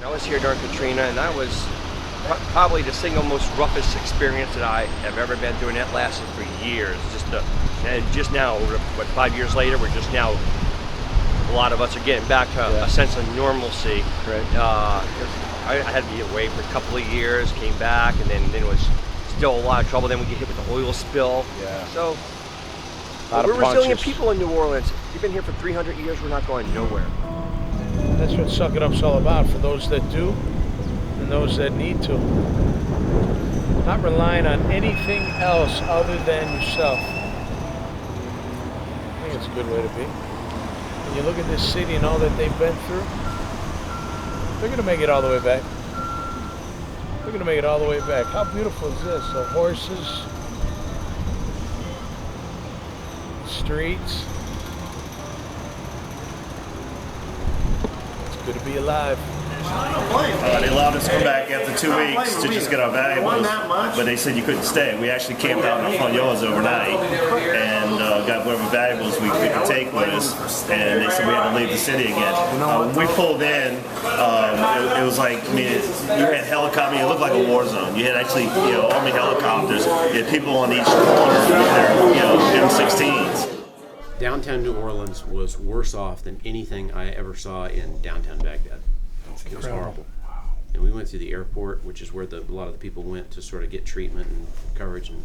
I was here during Katrina, and that was probably the single most roughest experience that I have ever been through, and that lasted for years. And just now, what, 5 years later, we're just now, a lot of us are getting back to a sense of normalcy. Right. I had to be away for a couple of years, came back, and then it was still a lot of trouble. Then we get hit with the oil spill. Yeah. So We're resilient people in New Orleans. We've been here for 300 years. We're not going nowhere. That's what Suck It Up's all about, for those that do and those that need to. Not relying on anything else other than yourself. I think it's a good way to be. When you look at this city and all that they've been through, they're going to make it all the way back. They're going to make it all the way back. How beautiful is this? The horses, the streets. It's good to be alive. They allowed us to come back after 2 weeks to just get our valuables, but they said you couldn't stay. We actually camped out in the front yards overnight and got whatever valuables we could take with us, and they said we had to leave the city again. When we pulled in, it was like, I mean, you had helicopters, it looked like a war zone. You had actually, Army helicopters, you had people on each corner with their, M16s. Downtown New Orleans was worse off than anything I ever saw in downtown Baghdad. It was horrible. And we went through the airport, which is where a lot of the people went to sort of get treatment and coverage, and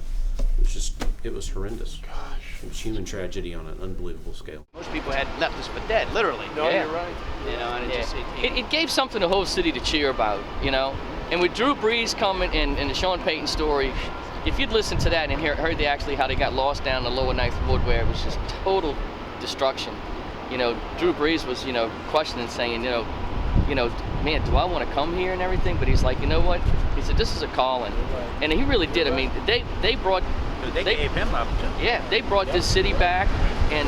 it was horrendous. Gosh. It was human tragedy on an unbelievable scale. Most people had left us for dead, literally. No, you're right. And it gave something the whole city to cheer about, And with Drew Brees coming and the Sean Payton story, if you'd listened to that and heard how they got lost down the lower Ninth Ward, where it was just total destruction. Drew Brees was, questioning, saying, man, do I want to come here and everything? But he's like, you know what? He said, this is a calling. And he really did. I mean, they gave him up. Yeah, they brought this city back. And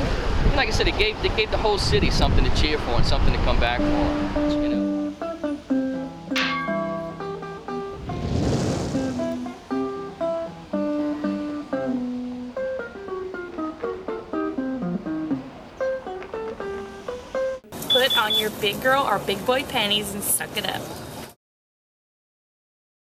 like I said, they gave the whole city something to cheer for and something to come back for, Put on your big girl or big boy panties and suck it up.